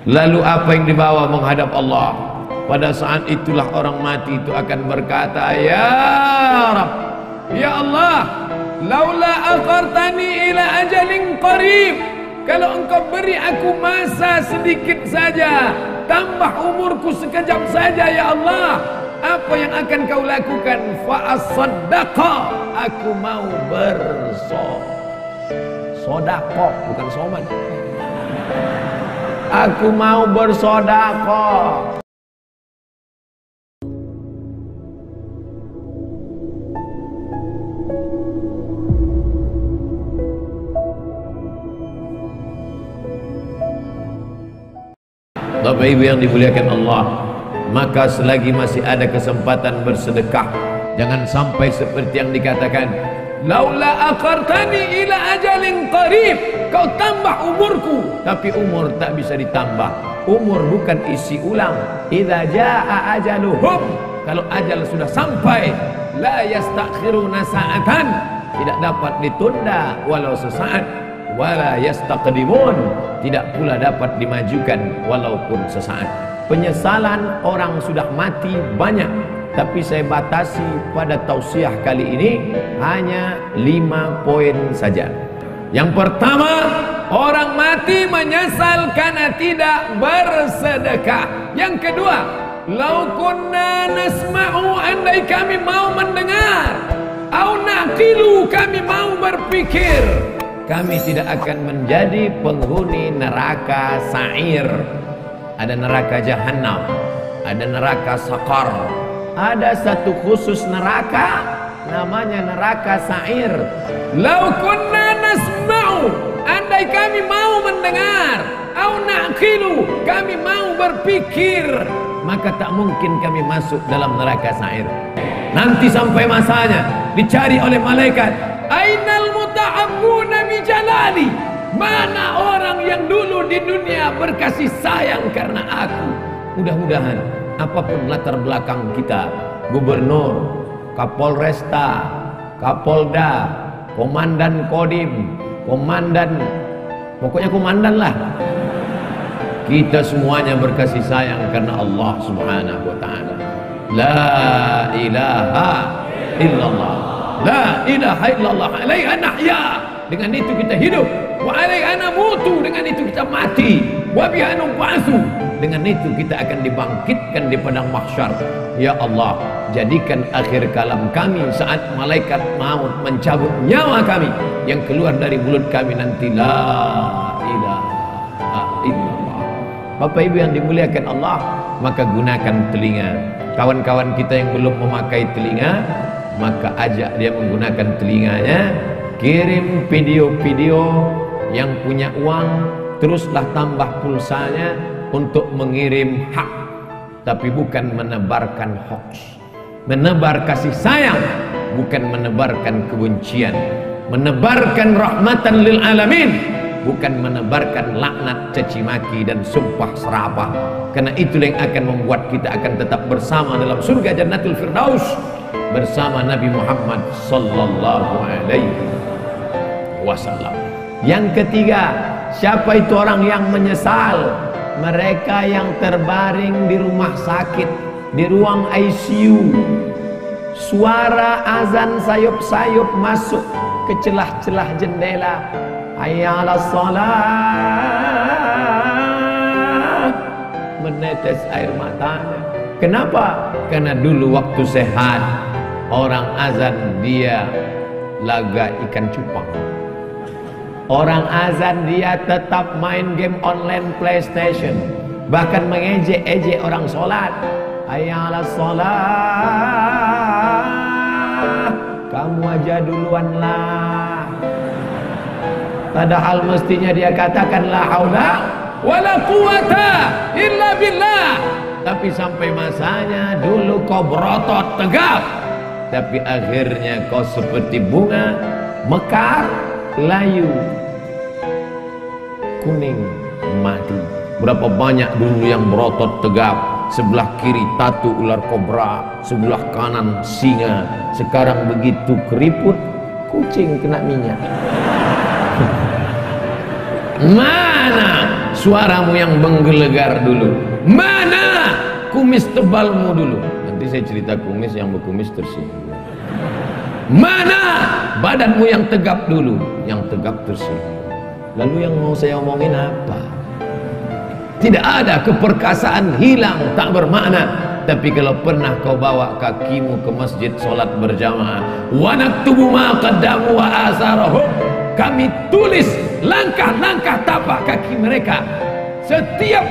Lalu apa yang dibawa menghadap Allah? Pada saat itulah orang mati itu akan berkata, ya Rabb, ya Allah, laula akhartani ila ajalin qarib, kalau engkau beri aku masa sedikit saja, tambah umurku sekejap saja ya Allah, apa yang akan kau lakukan? Fa as-saddaqa, aku mau bersodaqah, bukan soman. Aku mau bersodaqah. Bapak Ibu yang dimuliakan Allah, maka selagi masih ada kesempatan bersedekah, jangan sampai seperti yang dikatakan, laula akhartani ila ajalin qarib, kau tambah umurku, tapi umur tak bisa ditambah. Umur bukan isi ulang. Idza jaa ajaluhum, kalau ajal sudah sampai, la yastakhiruna sa'atan, tidak dapat ditunda walau sesaat, wala yastaqdimun, tidak pula dapat dimajukan walaupun sesaat. Penyesalan orang sudah mati banyak, tapi saya batasi pada tausiah kali ini hanya 5 poin saja. Yang pertama, orang mati menyesal karena tidak bersedekah. Yang kedua, lau kunna nasma'u, andai kami mau mendengar, au naqilu, kami mau berpikir, kami tidak akan menjadi penghuni neraka sa'ir. Ada neraka jahanam, ada neraka sakar, ada satu khusus neraka namanya neraka sa'ir. Lau kunna nasma'u, andai kami mau mendengar, au naqilu, kami mau berpikir, maka tak mungkin kami masuk dalam neraka sa'ir. Nanti sampai masanya dicari oleh malaikat, ainal muta'abbuna bi jalali, mana orang yang dulu di dunia berkasih sayang karena aku. Mudah-mudahan apapun latar belakang kita, gubernur, kapolresta, kapolda, komandan kodim, komandan, pokoknya komandan lah, kita semuanya berkasih sayang karena Allah subhanahu wa ta'ala. La ilaha illallah, la ilaha illallah, alaiha nahya, dengan itu kita hidup, wa alaiha namutu, dengan itu kita mati, wa biha nub'atsu, dengan itu kita akan dibangkitkan di padang mahsyar. Ya Allah, jadikan akhir kalam kami saat malaikat maut mencabut nyawa kami, yang keluar dari mulut kami nanti la ilaha illallah. Bapak Ibu yang dimuliakan Allah, maka gunakan telinga. Kawan-kawan kita yang belum memakai telinga, maka ajak dia menggunakan telinganya. Kirim video-video, yang punya uang teruslah tambah pulsanya untuk mengirim hak, tapi bukan menebarkan hoax. Menebar kasih sayang, bukan menebarkan kebencian. Menebarkan rahmatan lil alamin, bukan menebarkan laknat, caci maki dan sumpah serapah. Karena itulah yang akan membuat kita akan tetap bersama dalam surga Jannatul Firdaus bersama Nabi Muhammad sallallahu alaihi wasallam. Yang ketiga, siapa itu orang yang menyesal? Mereka yang terbaring di rumah sakit, di ruang ICU, suara azan sayup-sayup masuk ke celah-celah jendela, hayya 'alas shalah, menetes air matanya. Kenapa? Karena dulu waktu sehat, orang azan dia laga ikan cupang. Orang azan dia tetap main game online PlayStation, bahkan mengejek-ejek orang sholat. Hayya 'alas shalah, kamu aja duluan lah. Padahal mestinya dia katakan la haula wala quwata illa billah. Tapi sampai masanya dulu kau berotot tegap, tapi akhirnya kau seperti bunga mekar, layu, kuning, mati. Berapa banyak dulu yang berotot tegap, sebelah kiri tatu ular kobra, sebelah kanan singa. Sekarang begitu keriput, kucing kena minyak. Mana suaramu yang menggelegar dulu? Mana kumis tebalmu dulu? Nanti saya cerita kumis, yang berkumis tersinggung. Mana badanmu yang tegap dulu? Yang tegap tersinggung. Lalu yang mau saya omongin apa? Tidak ada, keperkasaan hilang, tak bermakna. Tapi kalau pernah kau bawa kakimu ke masjid solat berjamaah, wa naktubu ma qaddamu wa asarahum, kami tulis langkah-langkah tapak kaki mereka. Setiap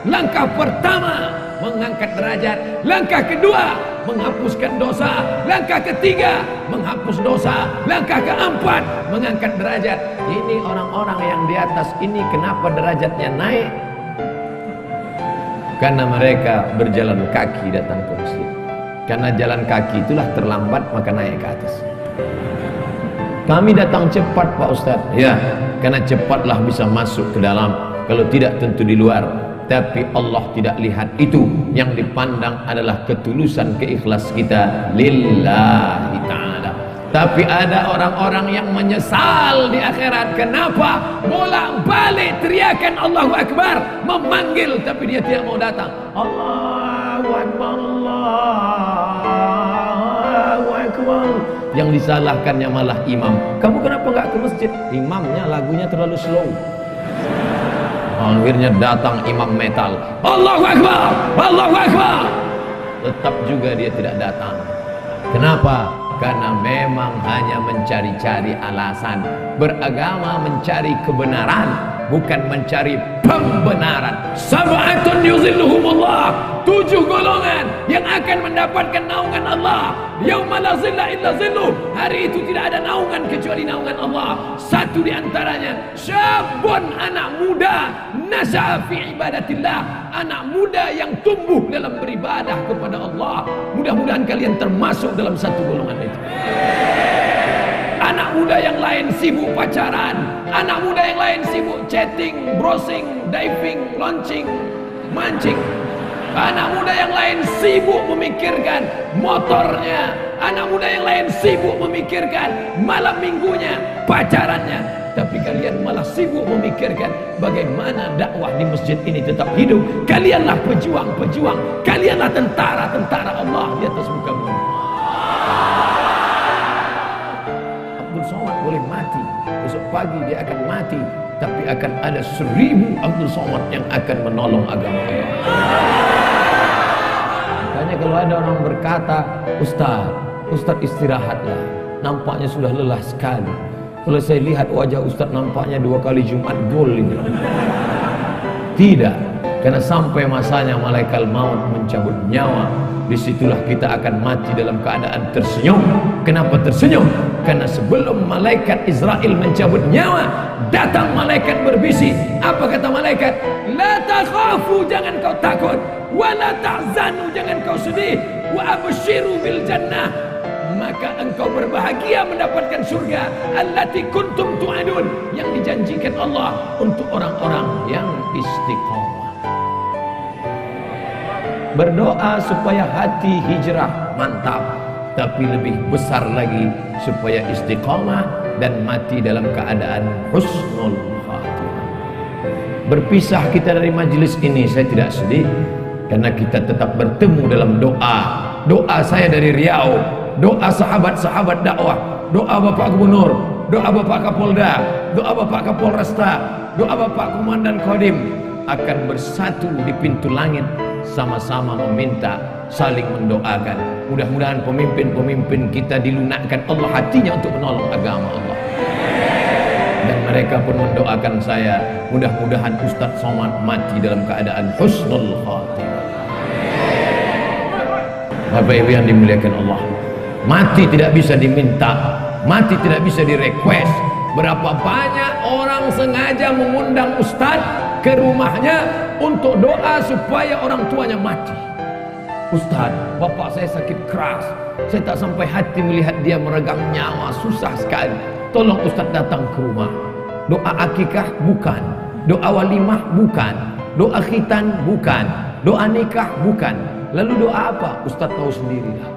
langkah pertama mengangkat derajat, langkah kedua menghapuskan dosa, langkah ketiga menghapus dosa, langkah keempat mengangkat derajat. Ini orang-orang yang di atas ini kenapa derajatnya naik? Karena mereka berjalan kaki datang ke masjid. Karena jalan kaki itulah terlambat, maka naik ke atas. Kami datang cepat Pak Ustadz. Ya, karena cepatlah bisa masuk ke dalam. Kalau tidak tentu di luar. Tapi Allah tidak lihat itu. Yang dipandang adalah ketulusan, keikhlas kita lillahi ta'ala. Tapi ada orang-orang yang menyesal di akhirat. Kenapa? Bolak-balik teriakan Allahu Akbar, memanggil, tapi dia tidak mau datang. Allahu Akbar, Allahu Akbar. Yang disalahkannya malah imam. Kamu kenapa nggak ke masjid? Imamnya lagunya terlalu slow. Akhirnya datang imam metal. Allahu Akbar, Allahu Akbar. Tetap juga dia tidak datang. Kenapa? Karena memang hanya mencari-cari alasan. Beragama mencari kebenaran, bukan mencari pembenaran. Sab'atun yuzilluhumullah, 7 golongan yang akan mendapatkan naungan Allah. Yauma la zilla illa zilluh, hari itu tidak ada naungan kecuali naungan Allah. Satu di antaranya syabun, anak muda, nas'a fi ibadatillah, anak muda yang tumbuh dalam beribadah kepada Allah. Mudah-mudahan kalian termasuk dalam satu golongan itu. Anak muda yang lain sibuk pacaran, anak muda yang lain sibuk chatting, browsing, diving, launching, mancing. Anak muda yang lain sibuk memikirkan motornya, anak muda yang lain sibuk memikirkan malam minggunya, pacarannya. Tapi kalian malah sibuk memikirkan bagaimana dakwah di masjid ini tetap hidup. Kalianlah pejuang-pejuang, kalianlah tentara-tentara Allah di atas muka bumi. Abdul Somad boleh mati, besok pagi dia akan mati, tapi akan ada 1000 Abdul Somad yang akan menolong agama Allah. Makanya kalau ada orang berkata, Ustaz istirahatlah, nampaknya sudah lelah sekali. Kalau saya lihat wajah Ustaz nampaknya 2 kali Jumat gol ini. Tidak, karena sampai masanya malaikat maut mencabut nyawa, disitulah kita akan mati dalam keadaan tersenyum. Kenapa tersenyum? Karena sebelum malaikat Israel mencabut nyawa, datang malaikat berbisik. Apa kata malaikat? La takhafu, jangan kau takut. Wa la tahzanu, jangan kau sedih. Wa abshiru bil jannah, maka engkau berbahagia mendapatkan surga allati kuntum tu'adun, yang dijanjikan Allah untuk orang-orang yang istiqomah. Berdoa supaya hati hijrah mantap, tapi lebih besar lagi supaya istiqomah dan mati dalam keadaan husnul khatimah. Berpisah kita dari majelis ini saya tidak sedih, karena kita tetap bertemu dalam doa. Doa saya dari Riau, doa sahabat-sahabat dakwah, doa Bapak Gubernur, doa Bapak Kapolda, doa Bapak Kapolresta, doa Bapak Komandan Kodim akan bersatu di pintu langit, sama-sama meminta, saling mendoakan. Mudah-mudahan pemimpin-pemimpin kita dilunakkan Allah hatinya untuk menolong agama Allah. Dan mereka pun mendoakan saya, mudah-mudahan Ustadz Somad mati dalam keadaan husnul khatimah. Bapak Ibu yang dimuliakan Allah, mati tidak bisa diminta, mati tidak bisa direquest. Berapa banyak orang sengaja mengundang Ustadz ke rumahnya untuk doa supaya orang tuanya mati. Ustadz, bapak saya sakit keras, saya tak sampai hati melihat dia meregang nyawa, susah sekali. Tolong Ustadz datang ke rumah. Doa akikah bukan, doa walimah bukan, doa khitan bukan, doa nikah bukan. Lalu doa apa? Ustadz tahu sendirilah.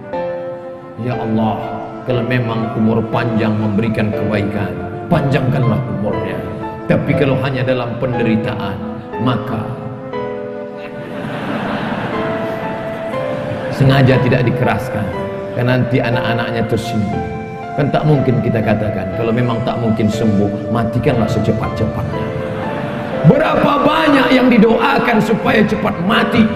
Ya Allah, kalau memang umur panjang memberikan kebaikan, panjangkanlah umurnya. Tapi kalau hanya dalam penderitaan, maka sengaja tidak dikeraskan, karena nanti anak-anaknya tersinggung. Kan tak mungkin kita katakan, kalau memang tak mungkin sembuh, matikanlah secepat-cepatnya. Berapa banyak yang didoakan supaya cepat mati,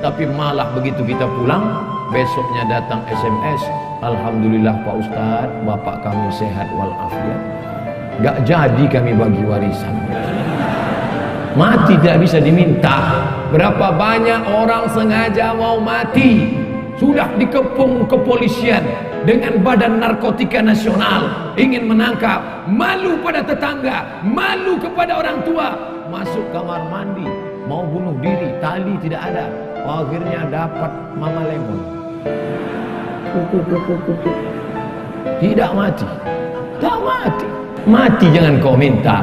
tapi malah begitu kita pulang, besoknya datang SMS, alhamdulillah Pak Ustadz, bapak kami sehat walafiat. Gak jadi kami bagi warisan. Mati tidak bisa diminta. Berapa banyak orang sengaja mau mati, sudah dikepung kepolisian dengan Badan Narkotika Nasional, ingin menangkap, malu pada tetangga, malu kepada orang tua, masuk kamar mandi mau bunuh diri, tali tidak ada, akhirnya dapat Mama Lemon, tidak mati. Tak mati. Mati jangan kau minta,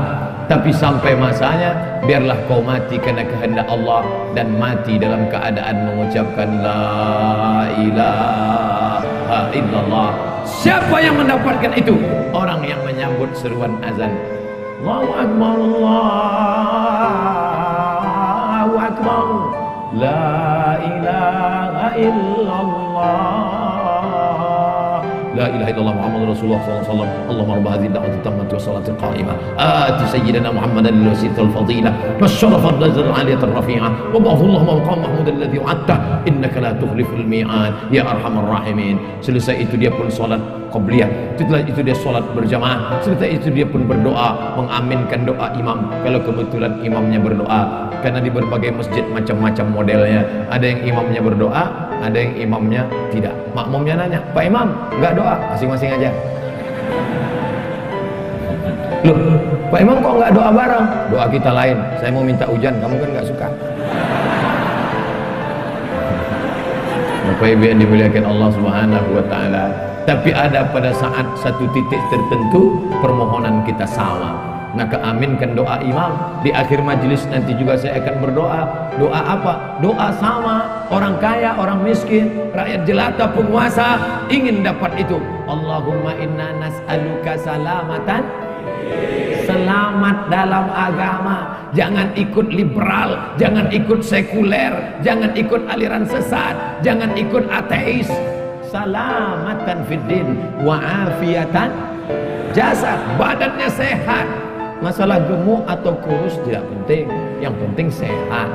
tapi sampai masanya biarlah kau mati karena kehendak Allah, dan mati dalam keadaan mengucapkan la ilaha illallah. Siapa yang mendapatkan itu? Orang yang menyambut seruan azan. Allahu Akbar, Allahu Akbar, la ilaha illallah, la ilaha illallah Muhammadur Rasulullah sallallahu alaihi wasallam. Allahumma rabb hadhihi ad-da'wati at-tammati was-salati al-qa'imah ati sayyidina Muhammadan al-wasilatal fadilah was-sharafal ladzal 'aliyatar rafi'ah wa ba'athullahu maqam mahmud alladhi wa'adta innaka la tukhliful mi'ad ya arhamar rahimin. Selesai itu dia pun salat qabliyah, setelah itu dia salat berjamaah, setelah itu dia pun berdoa, mengaminkan doa imam kalau kebetulan imamnya berdoa, karena di berbagai masjid macam-macam modelnya, ada yang imamnya berdoa, ada yang imamnya tidak. Makmumnya nanya, Pak Imam nggak doa? Masing-masing aja. Loh, Pak Imam kok nggak doa bareng? Doa kita lain. Saya mau minta hujan, kamu kan nggak suka. Bapak Ibu yang dimuliakan Allah Subhanahu wa taala. Tapi ada pada saat satu titik tertentu permohonan kita sama, maka aminkan doa imam. Di akhir majelis nanti juga saya akan berdoa. Doa apa? Doa sama. Orang kaya, orang miskin, rakyat jelata, penguasa ingin dapat itu. Allahumma inna nas'aluka salamatan, selamat dalam agama. Jangan ikut liberal, jangan ikut sekuler, jangan ikut aliran sesat, jangan ikut ateis. Salamatan fiddin wa afiatan jasad, badannya sehat. Masalah gemuk atau kurus tidak penting, yang penting sehat.